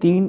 3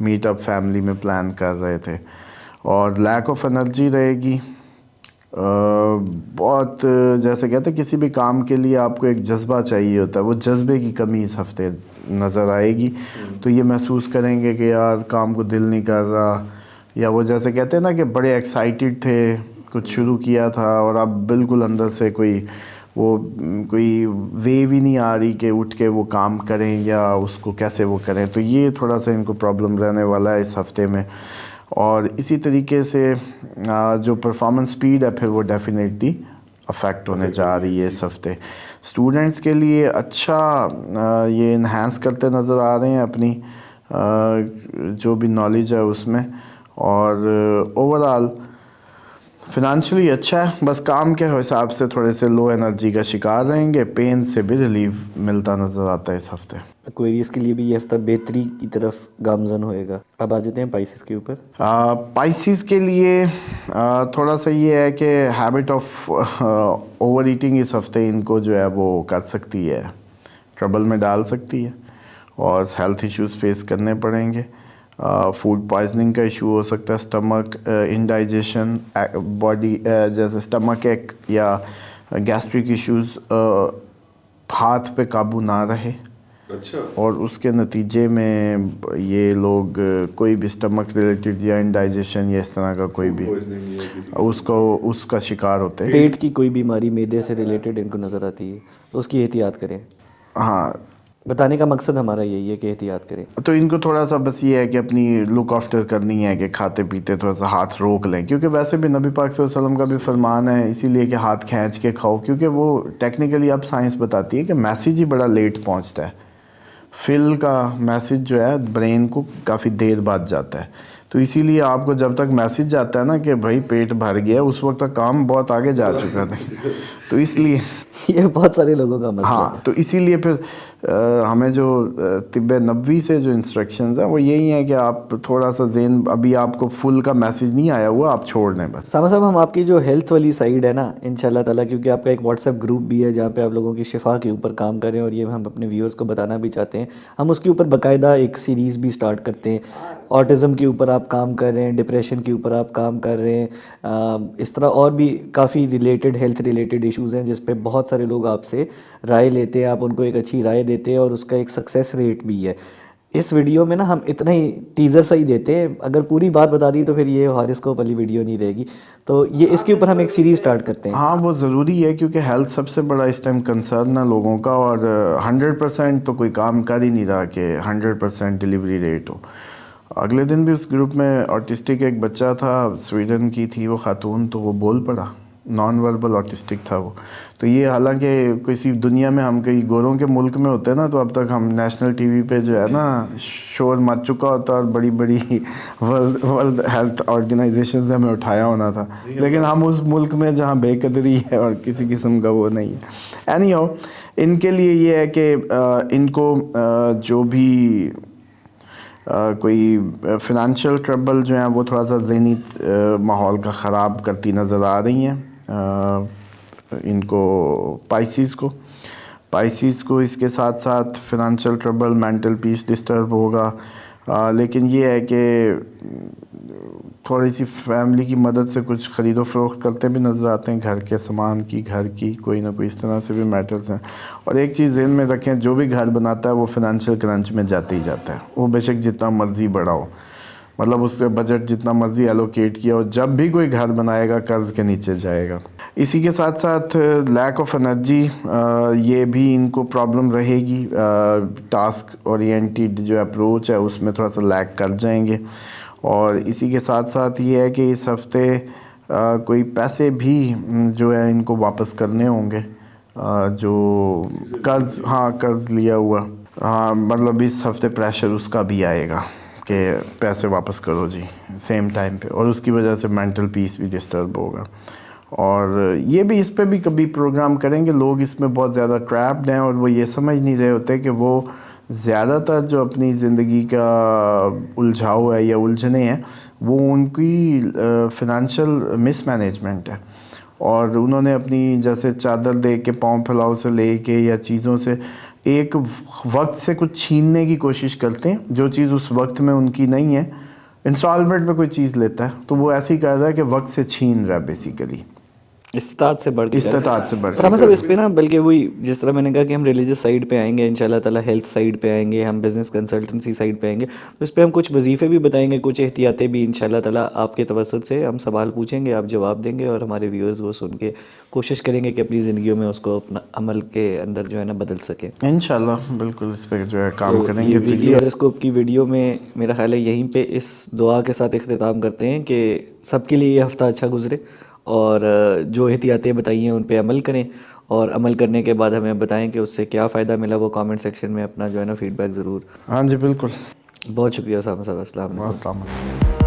meat اپ family میں plan کر رہے تھے. اور لیک آف انرجی رہے گی بہت. جیسے کہتے ہیں کسی بھی کام کے لیے آپ کو ایک جذبہ چاہیے ہوتا ہے, وہ جذبے کی کمی اس ہفتے نظر آئے گی. تو یہ محسوس کریں گے کہ یار کام کو دل نہیں کر رہا, یا وہ جیسے کہتے ہیں نا کہ بڑے ایکسائٹیڈ تھے, کچھ شروع کیا تھا اور اب بالکل اندر سے کوئی ویو ہی نہیں آ رہی کہ اٹھ کے وہ کام کریں یا اس کو کیسے وہ کریں. تو یہ تھوڑا سا ان کو پرابلم رہنے والا ہے اس ہفتے میں. اور اسی طریقے سے جو پرفارمنس سپیڈ ہے پھر وہ ڈیفینیٹلی افیکٹ ہونے جا رہی ہے اس ہفتے. اسٹوڈنٹس کے لیے اچھا یہ انہینس کرتے نظر آ رہے ہیں اپنی جو بھی نالج ہے اس میں. اور اوور آل فنانشلی اچھا ہے, بس کام کے حساب سے تھوڑے سے لو انرجی کا شکار رہیں گے. پین سے بھی ریلیف ملتا نظر آتا ہے اس ہفتے. ایکویریس کے لیے بھی یہ ہفتہ بہتری کی طرف گامزن ہوئے گا. اب آ جاتے ہیں پائسس کے اوپر. پائسیز کے لیے تھوڑا سا یہ ہے کہ ہیبٹ آف اوور ایٹنگ اس ہفتے ان کو جو ہے وہ کر سکتی ہے, ٹربل میں ڈال سکتی ہے اور ہیلتھ ایشوز فیس کرنے پڑیں گے. فوڈ پوائزننگ کا ایشو ہو سکتا ہے, اسٹمک انڈائجیشن, باڈی جیسے اسٹمک ایک یا گیسٹرک ایشوز, ہاتھ پہ قابو نہ رہے. اچھا. اور اس کے نتیجے میں یہ لوگ کوئی بھی اسٹمک ریلیٹڈ یا انڈائجیشن یا اس طرح کا کوئی بھی اس کا شکار ہوتے ہیں. پیٹ کی کوئی بیماری میدے سے ریلیٹڈ ان کو نظر آتی ہے تو اس کی احتیاط کریں. ہاں, بتانے کا مقصد ہمارا یہی ہے کہ احتیاط کریں. تو ان کو تھوڑا سا بس یہ ہے کہ اپنی لک آفٹر کرنی ہے کہ کھاتے پیتے تھوڑا سا ہاتھ روک لیں, کیونکہ ویسے بھی نبی پاک صلی اللہ علیہ وسلم کا بھی فرمان ہے اسی لیے کہ ہاتھ کھینچ کے کھاؤ, کیونکہ وہ ٹیکنیکلی اب سائنس بتاتی ہے کہ میسیج ہی بڑا لیٹ پہنچتا ہے. فل کا میسیج جو ہے برین کو کافی دیر بعد جاتا ہے. تو اسی لیے آپ کو جب تک میسیج جاتا ہے نا کہ بھائی پیٹ بھر گیا, اس وقت تک کام بہت آگے جا چکا تھا. تو اس لیے یہ بہت سارے لوگوں کا مسئلہ ہے. ہاں, تو اسی لیے پھر ہمیں جو طب نبوی سے جو انسٹرکشنز ہیں وہ یہی ہیں کہ آپ تھوڑا سا ذہن, ابھی آپ کو فل کا میسیج نہیں آیا ہوا, آپ چھوڑ دیں بس. سامع صاحب, ہم آپ کی جو ہیلتھ والی سائیڈ ہے نا ان شاء اللہ تعالیٰ, کیونکہ آپ کا ایک واٹس ایپ گروپ بھی ہے جہاں پہ آپ لوگوں کی شفا کے اوپر کام کریں اور یہ ہم اپنے ویورز کو بتانا بھی چاہتے ہیں, ہم اس کے اوپر باقاعدہ ایک سیریز بھی سٹارٹ کرتے ہیں. آٹزم کے اوپر آپ کام کر رہے ہیں, ڈپریشن کے اوپر آپ کام کر رہے ہیں, اس طرح اور بھی کافی ریلیٹڈ ہیلتھ ریلیٹڈ ایشوز ہیں جس پہ بہت سارے لوگ آپ سے رائے لیتے ہیں, آپ ان کو ایک اچھی رائے دیتے ہیں اور اس کا ایک سکسیس ریٹ بھی ہے. اس ویڈیو میں نا ہم اتنا ہی ٹیزر سا ہی دیتے ہیں, اگر پوری بات بتا دی تو پھر یہ ہاروسکوپ والی ویڈیو نہیں رہے گی. تو یہ اس کے اوپر ہم ایک سیریز سٹارٹ کرتے ہیں. ہاں, وہ ضروری ہے کیونکہ ہیلتھ سب سے بڑا اس ٹائم کنسرن ہے لوگوں کا, اور 100% تو کوئی کام کر ہی نہیں رہا کہ 100% ڈیلیوری ریٹ ہو. اگلے دن بھی اس گروپ میں آٹسٹک ایک بچہ تھا, سویڈن کی تھی وہ خاتون, تو وہ بول پڑا, نان وربل آٹسٹک تھا وہ. تو یہ حالانکہ کسی دنیا میں ہم کئی گوروں کے ملک میں ہوتے ہیں نا, تو اب تک ہم نیشنل ٹی وی پہ جو ہے نا شور مچ چکا ہوتا اور بڑی بڑی ورلڈ ہیلتھ آرگنائزیشن سے ہمیں اٹھایا ہونا تھا. لیکن ہم اس ملک میں جہاں بے قدری ہے اور کسی قسم کا وہ نہیں ہے. اینی ہاؤ, ان کے لیے یہ ہے کہ ان کو جو بھی کوئی فنانشل ٹربل جو ہیں وہ تھوڑا سا ذہنی ماحول کا خراب کرتی نظر آ رہی ہیں ان کو, پائسیز کو اس کے ساتھ ساتھ financial trouble, mental peace disturb ہوگا. لیکن یہ ہے کہ تھوڑی سی فیملی کی مدد سے کچھ خرید و فروخت کرتے بھی نظر آتے ہیں, گھر کے سامان کی, گھر کی کوئی نہ کوئی اس طرح سے بھی میٹرز ہیں. اور ایک چیز ذہن میں رکھیں, جو بھی گھر بناتا ہے وہ فنانشل کرنچ میں جاتے ہی جاتا ہے, وہ بے شک جتنا مرضی بڑا ہو, مطلب اس کے بجٹ جتنا مرضی ایلوکیٹ کیا ہو, جب بھی کوئی گھر بنائے گا قرض کے نیچے جائے گا. اسی کے ساتھ ساتھ لیک آف انرجی, یہ بھی ان کو پرابلم رہے گی. ٹاسک اورینٹیڈ جو اپروچ ہے اس میں تھوڑا سا لیک کر جائیں گے. اور اسی کے ساتھ ساتھ یہ ہے کہ اس ہفتے کوئی پیسے بھی جو ہے ان کو واپس کرنے ہوں گے, جو قرض لیا ہوا. ہاں, مطلب اس ہفتے پریشر اس کا بھی آئے گا کہ پیسے واپس کرو جی سیم ٹائم پہ, اور اس کی وجہ سے مینٹل پیس بھی ڈسٹرب ہوگا. اور یہ بھی اس پہ بھی کبھی پروگرام کریں گے. لوگ اس میں بہت زیادہ ٹریپڈ ہیں اور وہ یہ سمجھ نہیں رہے ہوتے کہ وہ زیادہ تر جو اپنی زندگی کا الجھاؤ ہے یا الجھنے ہیں وہ ان کی فنانشل مس مینجمنٹ ہے. اور انہوں نے اپنی جیسے چادر دے کے پاؤں پھیلاؤ سے لے کے یا چیزوں سے ایک وقت سے کچھ چھیننے کی کوشش کرتے ہیں, جو چیز اس وقت میں ان کی نہیں ہے. انسٹالمنٹ میں کوئی چیز لیتا ہے تو وہ ایسے ہی کہتا ہے کہ وقت سے چھین رہا ہے بیسیکلی, استطاعت سے بڑھ کے استطاعت سے بڑھ سر. مطلب اس پہ نا بلکہ وہی جس طرح میں نے کہا کہ ہم ریلیجس سائڈ پہ آئیں گے انشاء اللہ تعالیٰ, ہیلتھ سائڈ پہ آئیں گے, ہم بزنس کنسلٹنسی سائڈ پہ آئیں گے, تو اس پہ ہم کچھ وظیفے بھی بتائیں گے, کچھ احتیاطیں بھی انشاء اللہ تعالیٰ آپ کے توسط سے. ہم سوال پوچھیں گے, آپ جواب دیں گے, اور ہمارے ویورز وہ سن کے کوشش کریں گے کہ اپنی زندگیوں میں اس کو اپنا عمل کے اندر جو ہے نا بدل سکیں. انشاءاللہ بالکل اس پہ جو ہے کام کریں یہ گے. ویکلی ہاروسکوپ کی ویڈیو میں میرا خیال ہے یہیں پہ اس دعا کے ساتھ اختتام کرتے ہیں کہ سب کے لیے یہ ہفتہ اچھا گزرے, اور جو احتیاطیں بتائی ہیں ان پہ عمل کریں, اور عمل کرنے کے بعد ہمیں بتائیں کہ اس سے کیا فائدہ ملا. وہ کامنٹ سیکشن میں اپنا جو ہے نا فیڈ بیک ضرور. ہاں جی بالکل. بہت شکریہ اسامہ صاحب, السلام علیکم. السلام علیکم.